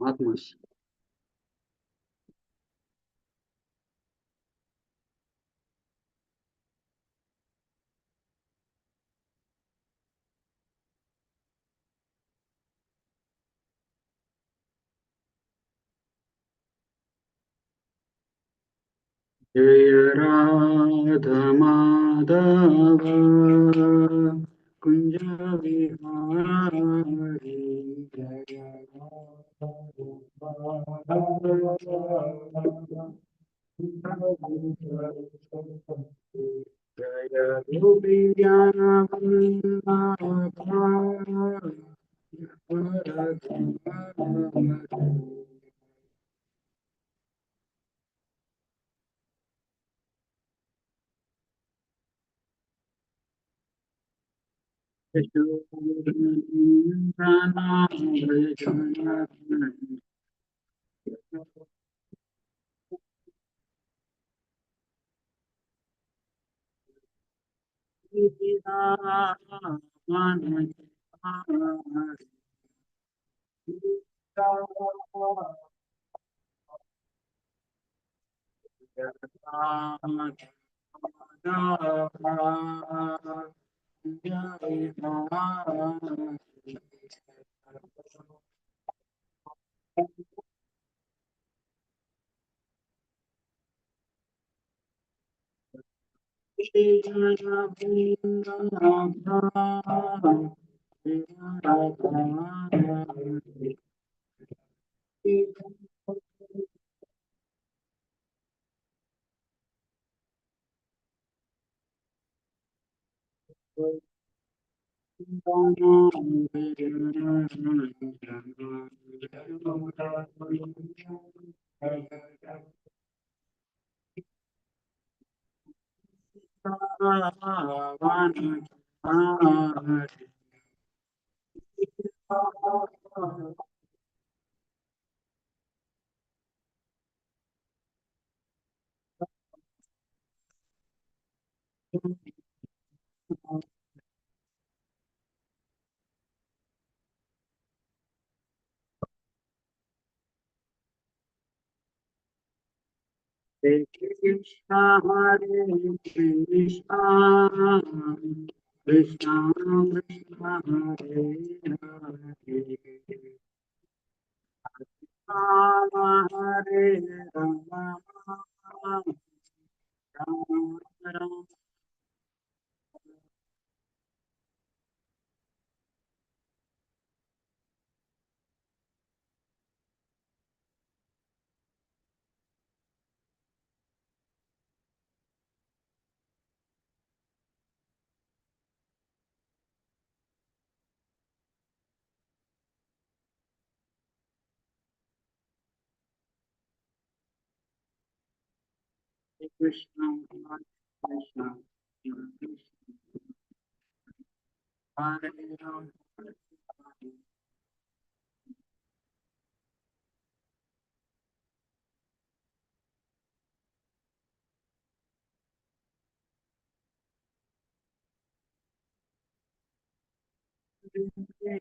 Atmas. Jai Radha Madhava Kunja Vihari Jaya Radha Madhava Jaya Gopijana Vallabha Hare Krishna, Hare Krishna, Krishna Krishna, Hare Hare, Rama Hare Rama, Rama Rama. Hare Krishna, Hare Krishna, Krishna Krishna, Hare Rama, Hare Krishna,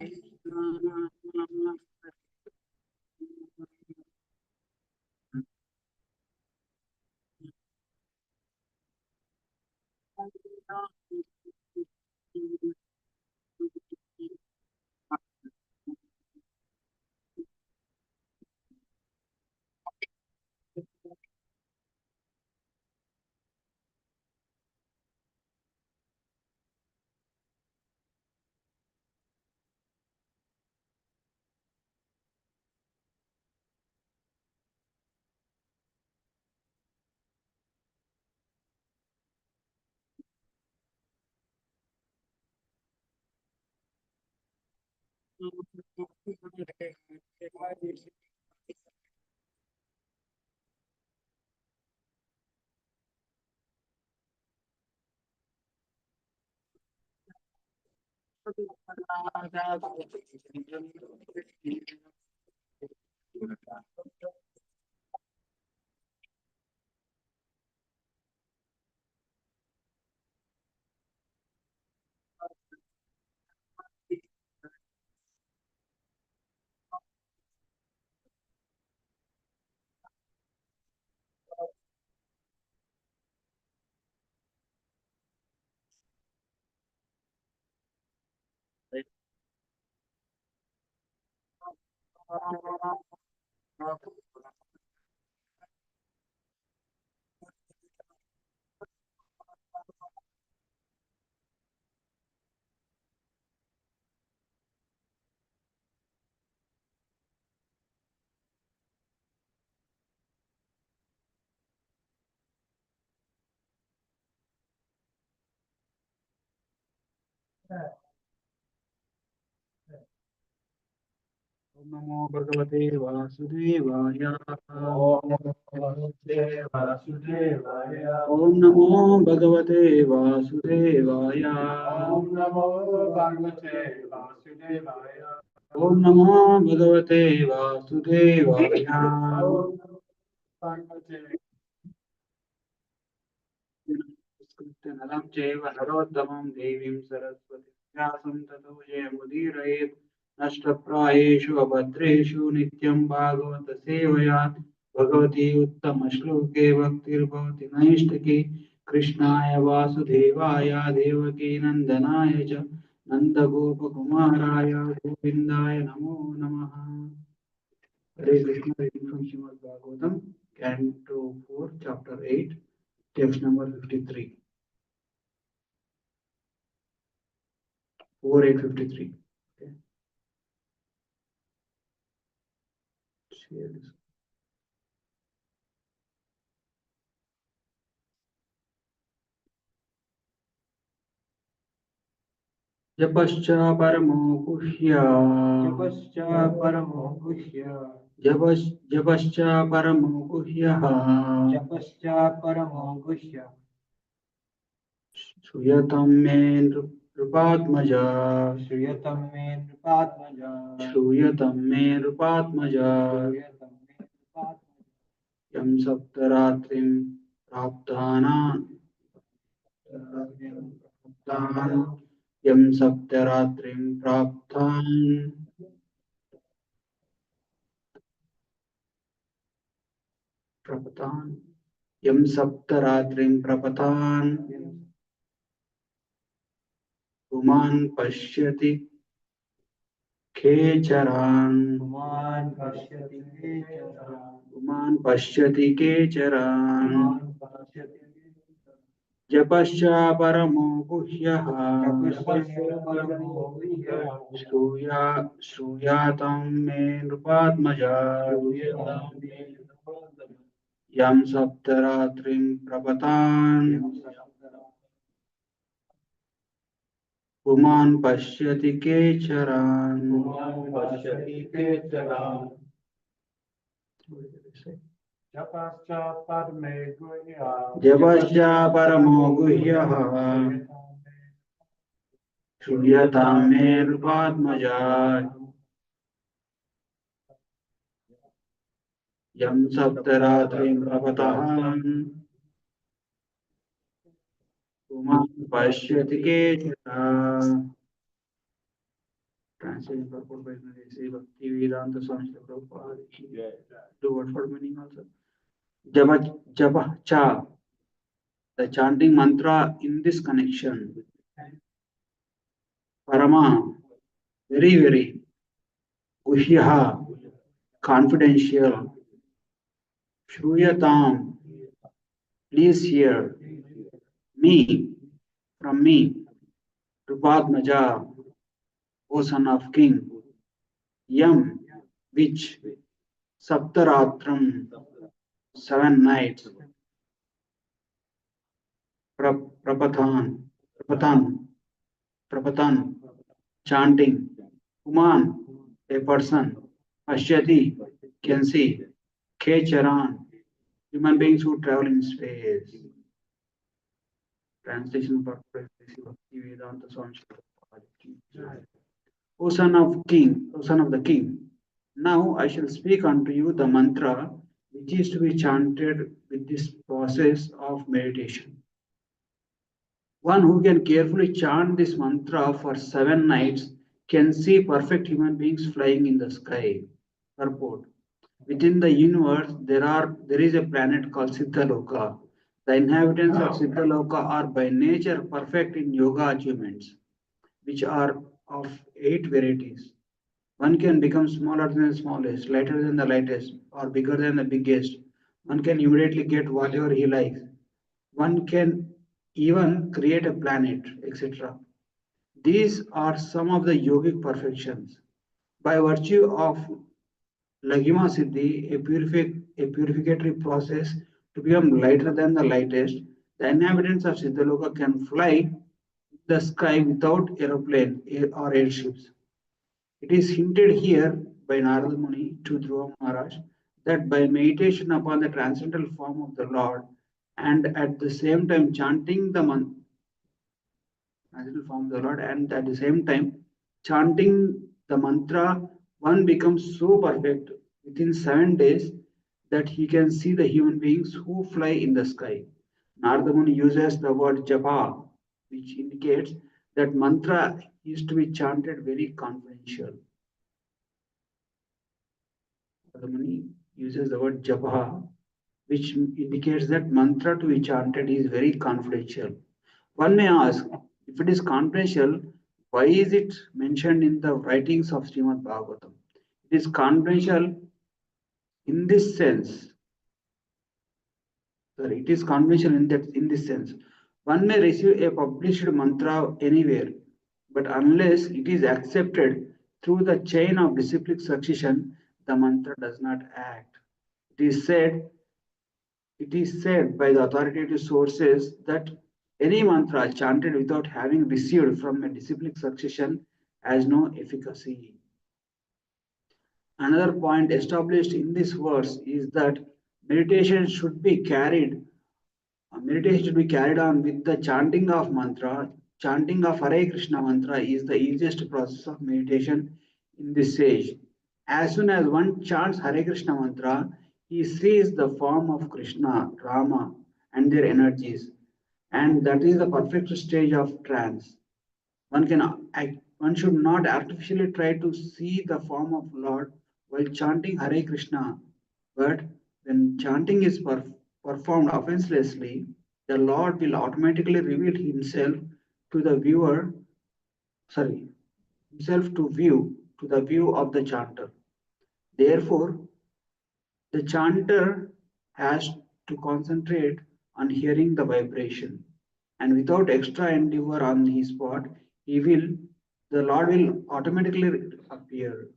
Om Namo Bhagavate Vasudevaya. Om Namo Bhagavate Vasudevaya. Om Namo Bhagavate Vasudevaya. Om Namo Bhagavate Vasudevaya. नरं चैव नरोत्तमं देवीं सरस्वतीं व्यासं ततो जयमुदीरयेत् नष्टप्रायेषु अभद्रेषु नित्यं भागवत सेवया भगवती उत्तमश्लोके भक्तिर्भवति नैष्टिकी कृष्णाय वासुदेवाय देवकी नन्दनाय च नन्दगोपकुमाराय गोविन्दाय नमो नमः Hare Krishna reading from Srimad Bhagavatam, Canto 4, Chapter 8, text number 53. 4853. Okay. Share this. जपश्च परमो गुह्य जपश्च परमो गुह्य जपश्च परमो गुह्यः जपश्च परमो गुह्य श्रूयतं मे नृपात्मज श्रूयतं मे नृपात्मज श्रूयतं मे नृपात्मज श्रूयतं मे नृपात्मज यं सप्तरात्रिं प्राप्तान् यं सप्तरात्रिं प्रपतान् यं सप्तरात्रिं प्रपतान् पुमान् पश्यति खेचरान् पुमान् पश्यति खेचरान् जपश्च परमो गुह्यः श्रूयातं मे नृपात्मज यं सप्तरात्रिं प्रपतान् पुमान् पश्यति केचरान् जपश्च परमो गुह्यः श्रूयतां मे नृपात्मज यं सप्तरात्रिं प्रपतान् पुमान् पश्यति केचरान् Translation purport by Sri Bhakti Vedanta Swami Prabhupada. Do word for meaning also. Japa cha, the chanting mantra in this connection. Parama, very, very. Guhyaha, confidential. Shruyatam, please hear. Me, from me. Rupadmaja, O son of king. Yam, which. Saptaratram, 7 nights. Prapatan, chanting. Kuman, a person. Pashyati, can see. Kecharan, human beings who travel in space. Translation for Bhakti Vedanta Swami. O son of king, O son of the king. Now I shall speak unto you the mantra which is to be chanted with this process of meditation. One who can carefully chant this mantra for 7 nights can see perfect human beings flying in the sky. Purport. Within the universe, there is a planet called Siddhaloka. The inhabitants of Siddhaloka are by nature perfect in yoga achievements, which are of 8 varieties. One can become smaller than the smallest, lighter than the lightest, or bigger than the biggest. One can immediately get whatever he likes. One can even create a planet, etc. These are some of the yogic perfections. By virtue of Lagima Siddhi, a purificatory process to become lighter than the lightest, the inhabitants of Siddhaloka can fly in the sky without aeroplane or airships. It is hinted here by Narada Muni to Dhruva Maharaj that by meditation upon the transcendental form of the Lord and at the same time chanting the transcendental form of the Lord and at the same time chanting the mantra, one becomes so perfect within 7 days that he can see the human beings who fly in the sky. Narada Muni uses the word japa, which indicates that mantra is to be chanted very confidential. Muni uses the word japa, which indicates that mantra to be chanted is very confidential. One may ask, if it is confidential, why is it mentioned in the writings of Srimad Bhagavatam? It is confidential in this sense. Sorry, it is confidential in this sense. One may receive a published mantra anywhere, but unless it is accepted through the chain of disciplic succession, the mantra does not act. It is said It is said by the authoritative sources that any mantra chanted without having received from a disciplic succession has no efficacy. Another point established in this verse is that meditation should be carried meditation should be carried on with the chanting of mantra. Chanting of Hare Krishna mantra is the easiest process of meditation in this stage. As soon as one chants Hare Krishna mantra, he sees the form of Krishna, Rama, and their energies. And that is the perfect stage of trance. One should not artificially try to see the form of Lord while chanting Hare Krishna, but when chanting is performed offenselessly, the Lord will automatically reveal himself to the viewer, sorry, himself to the view of the chanter. Therefore, the chanter has to concentrate on hearing the vibration, and without extra endeavor on his part, he will the Lord will automatically appear.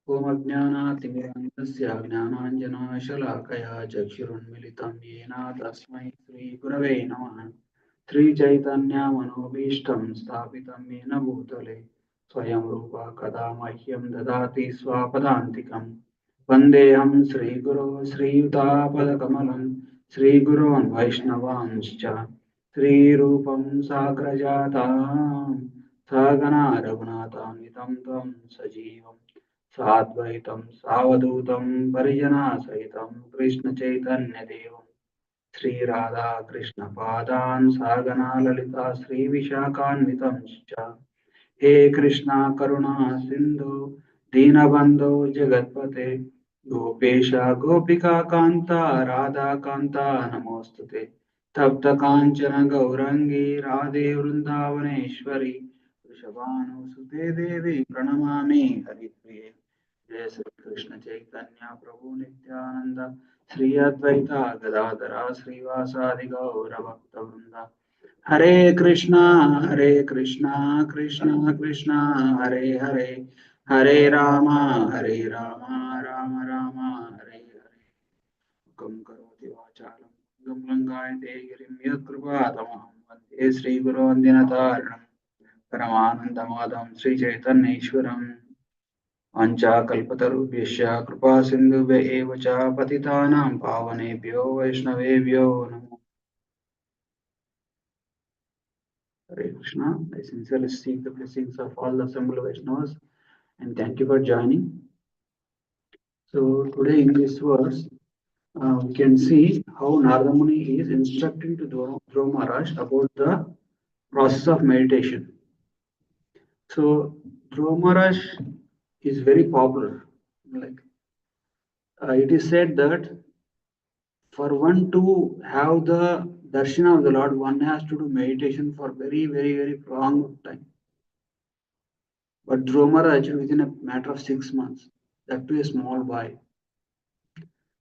ॐ अज्ञानातिमिरन्दस्य ज्ञानाञ्जनाशलाकया चक्षुरुन्मिलितं येन तस्मै श्रीगुरवे नमः श्रीचैतन्यमनोभीष्टं स्थापितं येन भूतले स्वयं रूपा कदा मह्यं ददाति स्वापदान्तिकम् वन्देऽहं श्रीगुरो श्रीयुतापदकमलं श्रीगुरोन् वैष्णवांश्च श्रीरूपं साग्रजातां सहगना रघुनाथान्वितं तं सजीवम् साद्वैतं सावधूतं परिजनासहितं कृष्णचैतन्यदेवं श्रीराधा कृष्णपादान् सागना ललिता श्रीविशाखान्वितं च हे कृष्णा करुणा सिन्धु दीनबन्धो जगत्पते गोपेश गोपिका कान्ता राधा कान्ता नमोऽस्तुते तप्त काञ्चन गौरङ्गी राधे वृन्दावनेश्वरी वृषभानुसुते देवी प्रणमामि हरिप्रिये जय श्री कृष्ण चैतन्य प्रभु नित्यानंद श्री अद्वैता गदाधरा श्रीवासादि गौर भक्त वृंदा हरे कृष्णा कृष्णा कृष्णा हरे हरे हरे राम राम राम हरे हरे कं करोति वाचालं गं लंगायते गिरिं यत्कृपातमहं वन्दे श्रीगुरोऽन्दिनतारणं परमानन्दमाधवं श्रीचैतन्येश्वरम् वाञ्छाकल्पतरुभ्यश्च कृपासिन्धुभ्य एव च पतितानां पावनेभ्यो वैष्णवेभ्यो नमो Hare Krishna. I sincerely seek the blessings of all the assembled Vaishnavas and thank you for joining. So today in this verse, we can see how Narada Muni is instructing to Dhruva Maharaj about the process of meditation. So Dhruva Maharaj is very popular. Like it is said that for one to have the Darshana of the Lord, one has to do meditation for very, very, very long time. But Dhruva Maharaj achieved within a matter of 6 months. That too a small boy.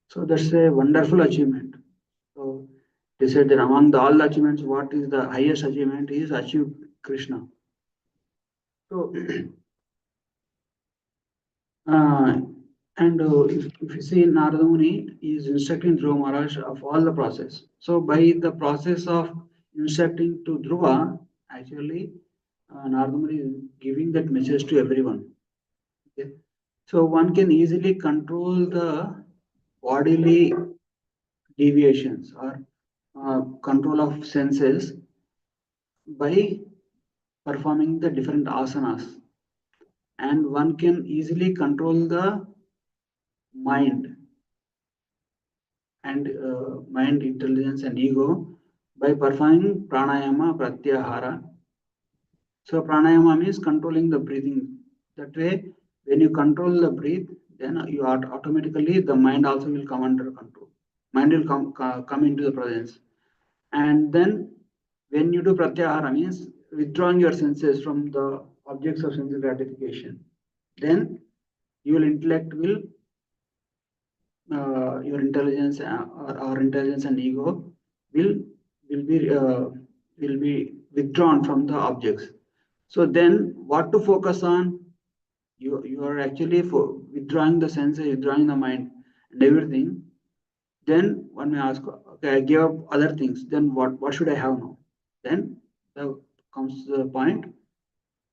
So that's a wonderful achievement. So they said that among all the achievements, what is the highest achievement is achieved Krishna. So if you see Narada Muni is instructing Dhruva Maharaj of all the process. So by the process of instructing to Dhruva, actually Narada Muni is giving that message to everyone. Okay? So one can easily control the bodily deviations or control of senses by performing the different asanas, and one can easily control the mind and mind, intelligence, and ego by performing pranayama, pratyahara. So pranayama means controlling the breathing. That way, when you control the breath, then you are automatically the mind also will come under control. Mind will come into the presence. And then when you do pratyahara means withdrawing your senses from the objects of sense gratification, then your intellect will your intelligence or intelligence and ego will will be uh, will be withdrawn from the objects. So then what to focus on? You are actually for withdrawing the senses, withdrawing the mind and everything. Then one may ask, okay, I give up other things. Then what should I have now? Then comes the point,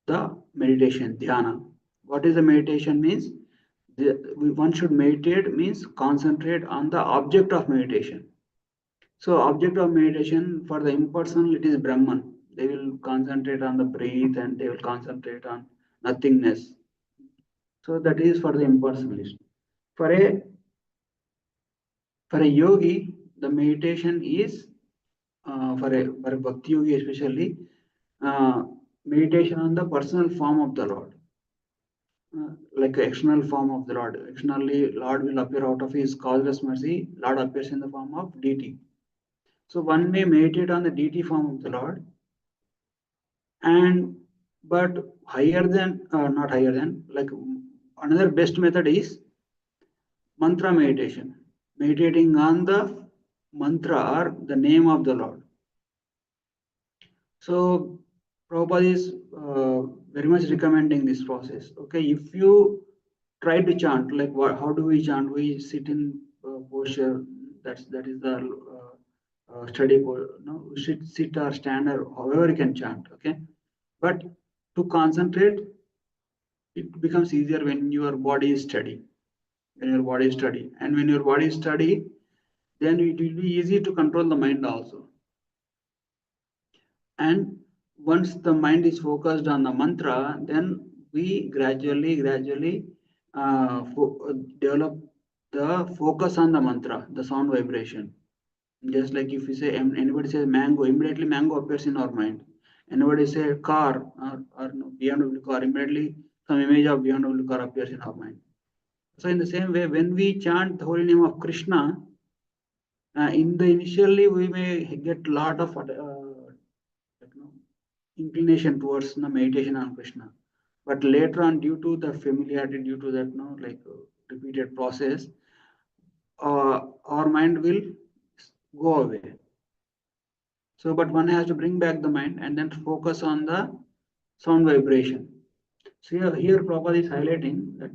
the meditation, dhyana. What is the meditation means? One should meditate means concentrate on the object of meditation. So object of meditation for the impersonal, it is Brahman. They will concentrate on the breath and they will concentrate on nothingness. So that is for the impersonalist. For a yogi, the meditation is for a bhakti yogi especially, uh, meditation on the personal form of the Lord, like an external form of the Lord. Externally, Lord will appear out of His causeless mercy. Lord appears in the form of deity. So one may meditate on the deity form of the Lord, and but higher than, not higher than, like another best method is mantra meditation, meditating on the mantra or the name of the Lord. So Prabhupada is very much recommending this process. Okay, if you try to chant, like how do we chant? We sit in posture. That is the study. No, we should sit or stand or however you can chant. Okay, but to concentrate, it becomes easier when your body is steady. When your body is steady, and when your body is steady, then it will be easy to control the mind also. And once the mind is focused on the mantra, then we gradually develop the focus on the mantra, the sound vibration. Just like if you say, anybody says mango, immediately mango appears in our mind. Anybody say car or no, BMW car, immediately some image of BMW car appears in our mind. So in the same way, when we chant the holy name of Krishna, in the initially we may get lot of inclination towards the meditation on Krishna. But later on, due to the familiarity, due to that, repeated process, our mind will go away. So, but one has to bring back the mind and then focus on the sound vibration. So here Prabhupada is highlighting that,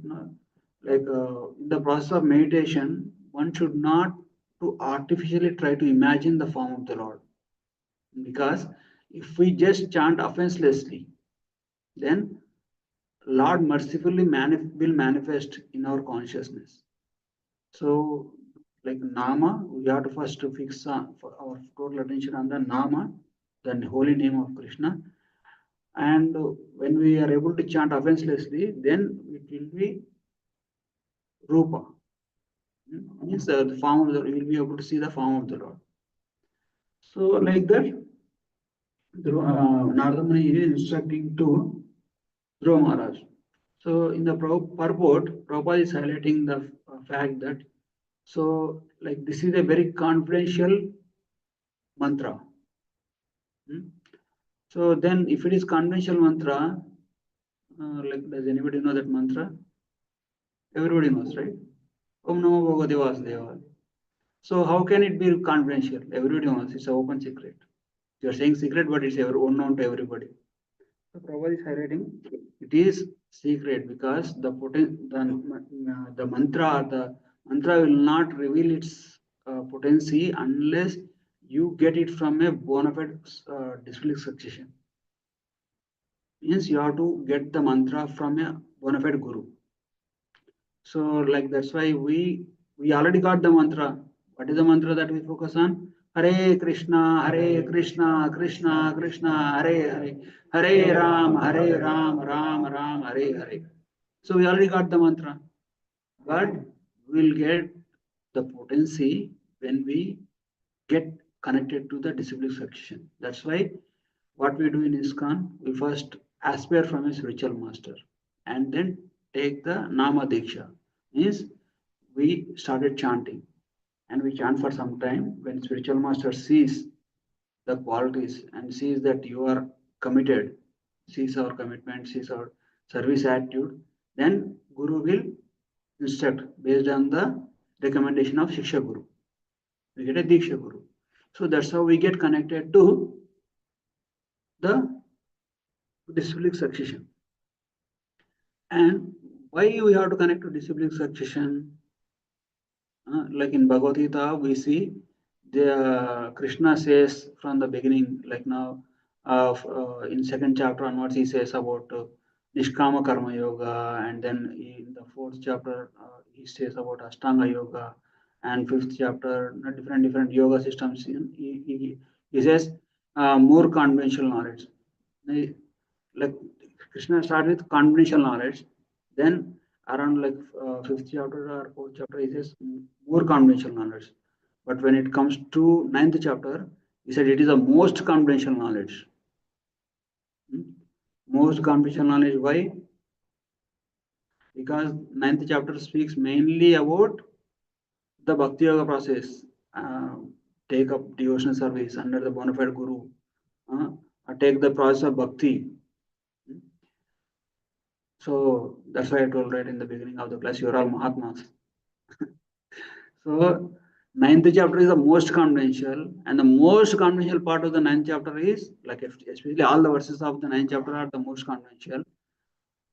in the process of meditation, one should not to artificially try to imagine the form of the Lord, because if we just chant offenselessly, then Lord mercifully will manifest in our consciousness. So, like Nama, we have to first to fix for our total attention on the Nama, the holy name of Krishna. And when we are able to chant offenselessly, then it will be Rupa. Means the form of the, we will be able to see the form of the Lord. So, like that, Narada Muni is instructing to Dhruva Maharaj. So in the purport, Prabhupada is highlighting the fact that, so like this is a very confidential mantra. So then if it is conventional mantra, like does anybody know that mantra? Everybody knows, right? Om Namo Bhagavate Vasudevaya. So how can it be confidential? Everybody knows it's an open secret. You are saying secret, but it's unknown to everybody. So Prabhupada is highlighting it is secret because the mantra or the mantra will not reveal its potency unless you get it from a bona fide disciplic succession. Means you have to get the mantra from a bona fide guru. So like that's why we already got the mantra. What is the mantra that we focus on? Hare Krishna, Krishna Krishna, Hare Hare Ram, Ram, Hare Hare. So we already got the mantra, but we'll get the potency when we get connected to the disciplic succession. That's why what we do in ISKCON, we first aspire from a spiritual master and then take the Nama Diksha. Means we started chanting and we chant for some time. When spiritual master sees the qualities and sees that you are committed, sees our commitment, sees our service attitude, then Guru will instruct based on the recommendation of Shiksha Guru. We get a Diksha Guru. So that's how we get connected to the disciplic succession. And why we have to connect to disciplic succession? Like in Bhagavad Gita, we see the Krishna says from the beginning, like now, in second chapter onwards, he says about Nishkama Karma Yoga, and then in the fourth chapter, he says about Ashtanga Yoga, and fifth chapter, different yoga systems. He says more conventional knowledge. Like Krishna started with conventional knowledge, then around like fifth chapter or fourth chapter, he says more conventional knowledge. But when it comes to ninth chapter, he said it is the most conventional knowledge. Most conventional knowledge. Why? Because ninth chapter speaks mainly about the bhakti yoga process. Take up devotional service under the bona fide guru. Take the process of bhakti. So that's why I told right in the beginning of the class, you're all Mahatmas. So ninth chapter is the most confidential, and the most confidential part of the ninth chapter is like especially all the verses of the ninth chapter are the most confidential.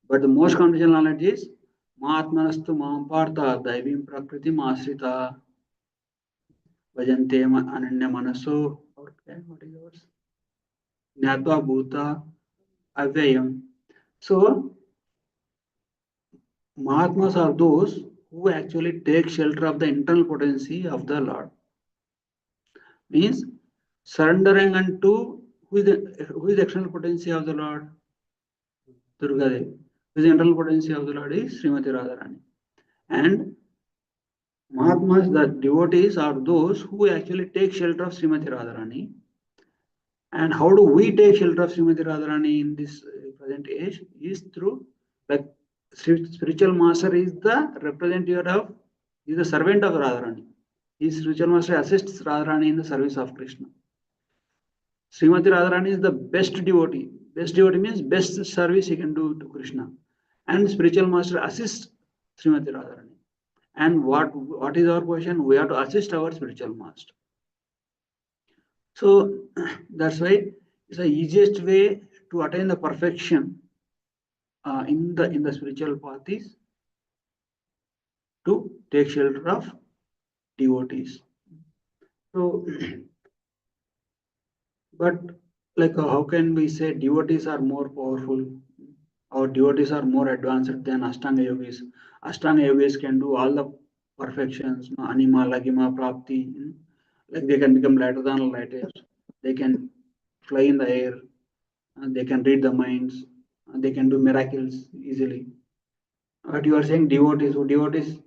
But the most confidential knowledge is Mahatmanastu Mam Partha Daivim Prakriti Masrita Vajante Ananya Manaso. Okay, what is yours? Jnatva Bhuta Avyayam. So Mahatmas are those who actually take shelter of the internal potency of the Lord. Means surrendering unto who is the external potency of the Lord? Durga Devi. Who is the internal potency of the Lord is Srimati Radharani. And Mahatmas, the devotees, are those who actually take shelter of Srimati Radharani. And how do we take shelter of Srimati Radharani in this present age? Is through like spiritual master is the representative of, is the servant of Radharani. His spiritual master assists Radharani in the service of Krishna. Srimati Radharani is the best devotee. Best devotee means best service he can do to Krishna. And spiritual master assists Srimati Radharani. And what is our position? We have to assist our spiritual master. So that's why it's the easiest way to attain the perfection in the spiritual path is to take shelter of devotees. So, but like how can we say devotees are more powerful or devotees are more advanced than Ashtanga yogis? Ashtanga yogis can do all the perfections, anima, lagima, prapti. Like they can become lighter than lighter. They can fly in the air. And they can read the minds. And they can do miracles easily. But you are saying devotees, who devotees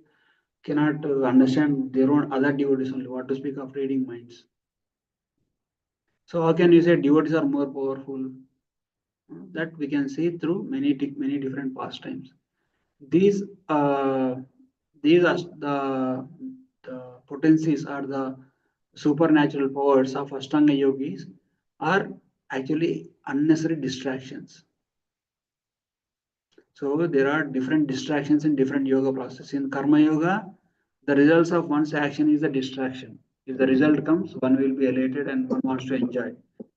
cannot understand their own other devotees only. What to speak of reading minds? So how can you say devotees are more powerful? That we can see through many different pastimes. These are the potencies are the supernatural powers of Ashtanga yogis are actually unnecessary distractions. So there are different distractions in different yoga process. In Karma Yoga, the results of one's action is a distraction. If the result comes, one will be elated and one wants to enjoy.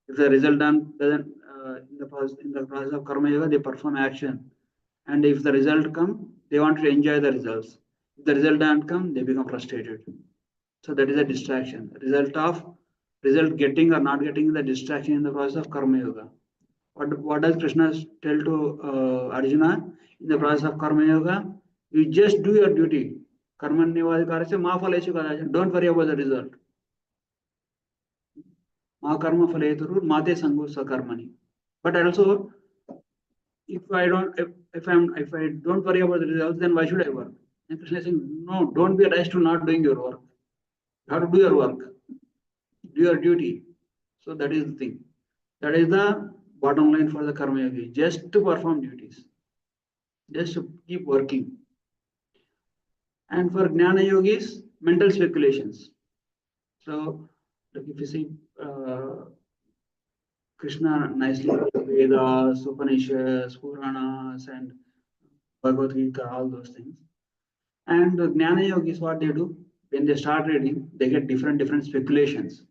If the result doesn't in the process of Karma Yoga, they perform action, and if the result come, they want to enjoy the results. If the result doesn't come, they become frustrated. So that is a distraction. Result getting or not getting the distraction in the process of Karma Yoga. What does Krishna tell to Arjuna in the process of Karma Yoga? You just do your duty. Karmanyavadhikarasya ma phaleshu kadachan. Don't worry about the result. Ma karma phaletur mate sangu sakarmani. But also, if I don't worry about the results, then why should I work? And Krishna is saying, no, don't be attached to not doing your work. You have to do your work, do your duty. So that is the thing. That is the bottom line for the karma yogi. Just to perform duties, just to keep working. And for Jnana yogis, mental speculations. So, like if you see Krishna nicely Vedas, Upanishads, Puranas, and Bhagavad Gita, all those things. And the Jnana yogis, what they do when they start reading, they get different speculations.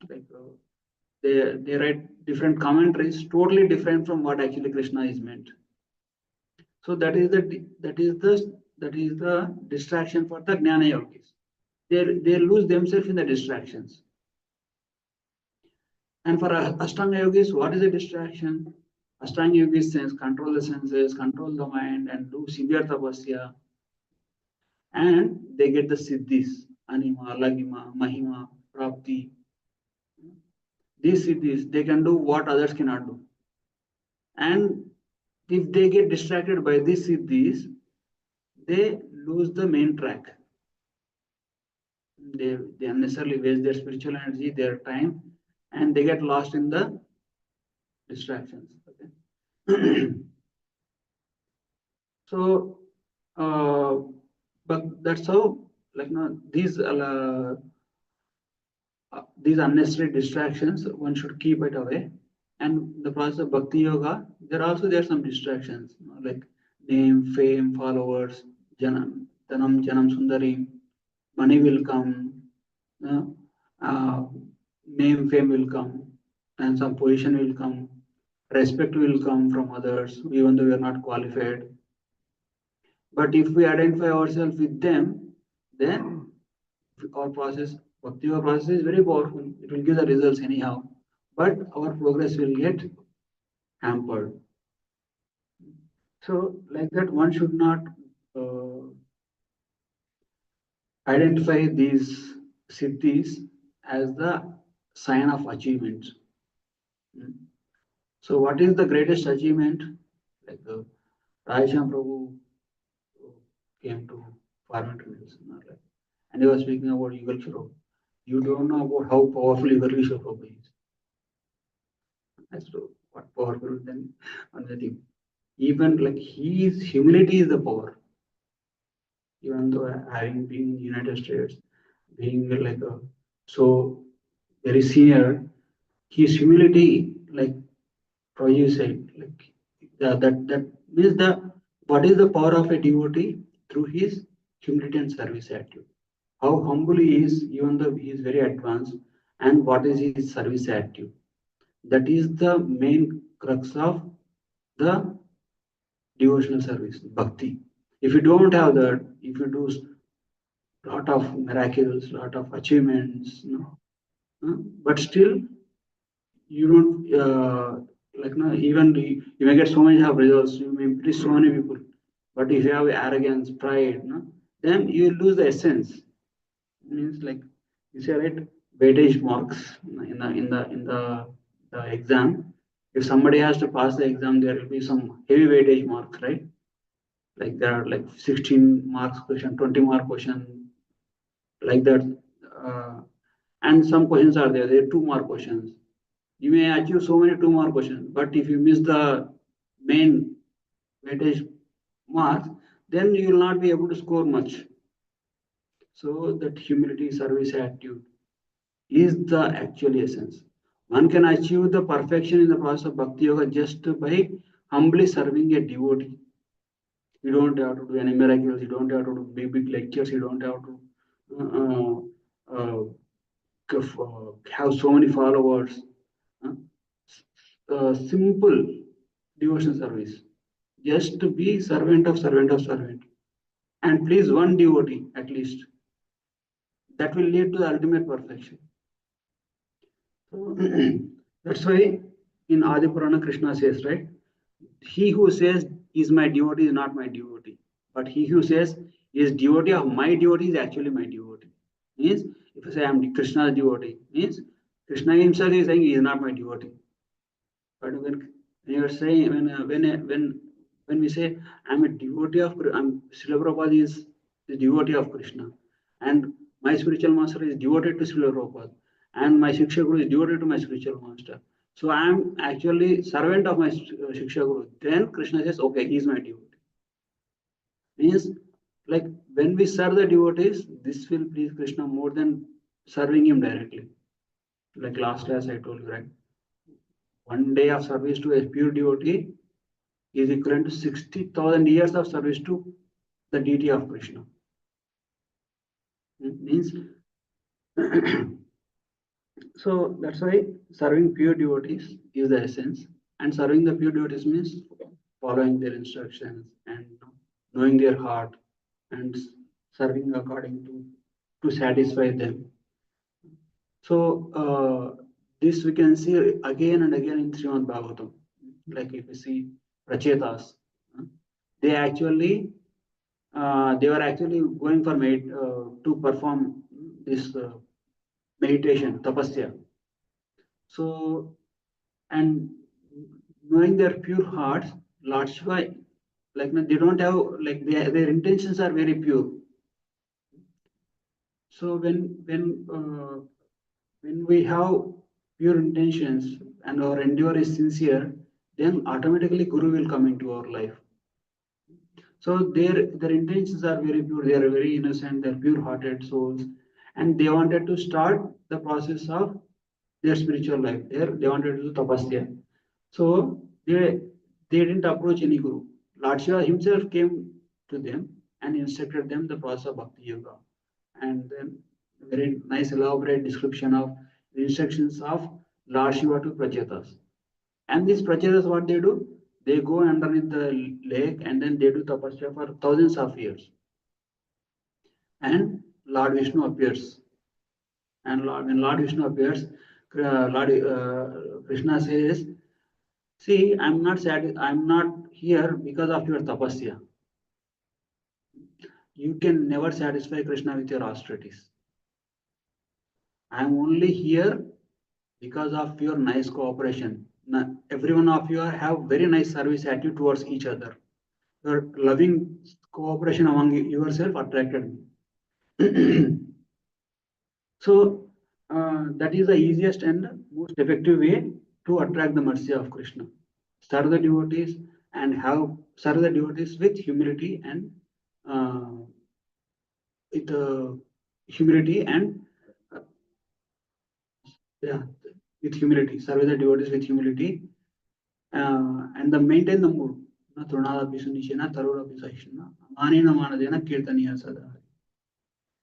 Like they write different commentaries, totally different from what actually Krishna is meant. So that is the distraction for the Jnana yogis. They lose themselves in the distractions. And for Ashtanga yogis, what is the distraction? Ashtanga yogis says control the senses, control the mind, and do severe tapasya. And they get the siddhis, anima, lagima, mahima, prapti. These siddhis, they can do what others cannot do. And if they get distracted by these siddhis, they lose the main track. They unnecessarily waste their spiritual energy, their time, and they get lost in the distractions. Okay? So, but that's how, like, these unnecessary distractions one should keep it away. And the process of bhakti yoga, there are some distractions, like name, fame, followers, janam, sundari, money will come, uh, name, fame will come, and some position will come, respect will come from others, even though we are not qualified. But if we identify ourselves with them, then our process, bhakti yoga process is very powerful. It will give the results anyhow, but our progress will get hampered. So, like that, one should not identify these siddhis as the sign of achievement. So, what is the greatest achievement? Like Raisham Prabhu came to Farmington Mills, and he was speaking about Yugal Shroff. You don't know about how powerful Yugal Shroff is. As to what powerful then another thing. Even like his humility is the power. Even though having been in United States, being like so very senior, his humility, like Prabhu said, like that means what is the power of a devotee through his humility and service attitude. How humble he is, even though he is very advanced, and what is his service attitude. That is the main crux of the devotional service, bhakti. If you don't have that, if you do lot of miracles, lot of achievements, but still you don't like even you may get so many of results, you may please so many people, but if you have arrogance, pride, then you lose the essence. It means like you say, right, weightage marks in the exam. If somebody has to pass the exam, there will be some heavy weightage marks, right? Like there are like 16 marks question, 20 mark question, like that. And some questions are there are 2 mark questions. You may achieve so many 2 mark questions, but if you miss the main weightage marks, then you will not be able to score much. So that humility service attitude is the actual essence. One can achieve the perfection in the process of bhakti yoga just by humbly serving a devotee. You don't have to do any miracles. You don't have to do big lectures. You don't have to uh, uh, have so many followers. Uh, Simple devotion service. Just to be servant of servant, and please one devotee at least. That will lead to the ultimate perfection. So that's why in Adi Purana Krishna says, right? He who says is my devotee is not my devotee, but he who says is devotee of my devotee is actually my devotee. Means if I say I am Krishna's devotee, means Krishna himself is saying he is not my devotee. But when you are saying when we say I'm a devotee of Srila Prabhupada is the devotee of Krishna, and my spiritual master is devoted to Srila Prabhupada, and my Shiksha Guru is devoted to my spiritual master. So I am actually servant of my Shiksha Guru. Then Krishna says, okay, he is my devotee. Means like when we serve the devotees, this will please Krishna more than serving him directly. Like last class I told you, right? One day of service to a pure devotee is equivalent to 60,000 years of service to the deity of Krishna. It means so that's why serving pure devotees is the essence, and serving the pure devotees means following their instructions and knowing their heart and serving according to satisfy them. So this we can see again and again in Srimad Bhagavatam. Like if you see Prachetas, they actually they were actually going for to perform this meditation, tapasya. So, and knowing their pure hearts, Lord Shiva, like they don't have, like their intentions are very pure. So when we have pure intentions and our endeavor is sincere, then automatically Guru will come into our life. So their intentions are very pure. They are very innocent. They're pure-hearted souls, and they wanted to start the process of their spiritual life. They wanted to do tapasya. So they didn't approach any guru. Lord Shiva himself came to them and instructed them the process of bhakti yoga, and then very nice elaborate description of the instructions of Lord Shiva to Prachetas. And these pracharas, what they do? They go underneath the lake and then they do tapasya for thousands of years. And Lord Vishnu appears. And when Lord Vishnu appears, Lord Krishna says, "See, I'm not here because of your tapasya. You can never satisfy Krishna with your austerities. I am only here because of your nice cooperation. Every one of you have very nice service attitude towards each other. Your loving cooperation among yourself attracted me." So that is the easiest and most effective way to attract the mercy of Krishna. Serve the devotees and serve the devotees with humility and uh, with humility and uh, yeah, with humility. Serve the devotees with humility and the maintain the mood.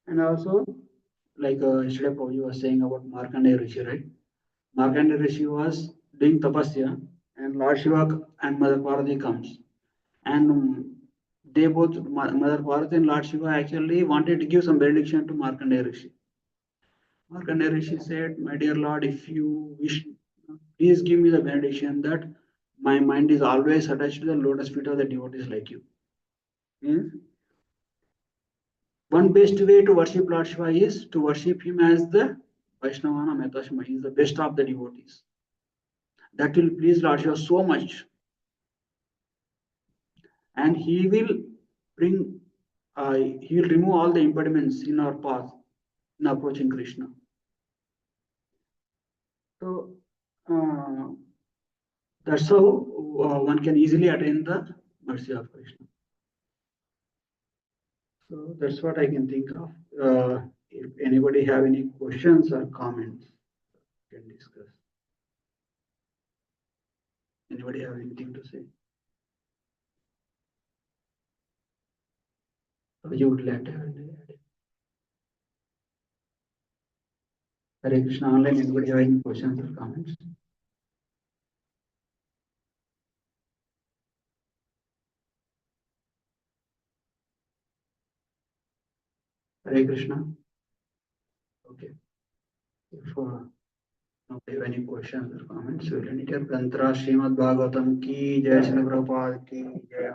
And also, like yesterday Prabhuji was saying about Markandeya Rishi, right? Markandeya Rishi was doing tapasya, and Lord Shiva and Mother Parvati comes, and they both Mother Parvati and Lord Shiva actually wanted to give some benediction to Markandeya Rishi. Markandeya Rishi said, "My dear Lord, if you wish, please give me the benediction that my mind is always attached to the lotus feet of the devotees like you." Means one best way to worship Lord Shiva is to worship him as the Vaishnavana Metashma. He is the best of the devotees. That will please Lord Shiva so much. And bring, he will remove all the impediments in our path in approaching Krishna. So that's how one can easily attain the mercy of Krishna. So that's what I can think of. If anybody have any questions or comments, we can discuss. Anybody have anything to say? Or you would like to have anything? Hare Krishna online. Anybody have any questions or comments? Hare Krishna. Okay. If nobody have any questions or comments, we'll end it here. Tantra Srimad Bhagavatam ki jai, Srila Prabhupada ki jai.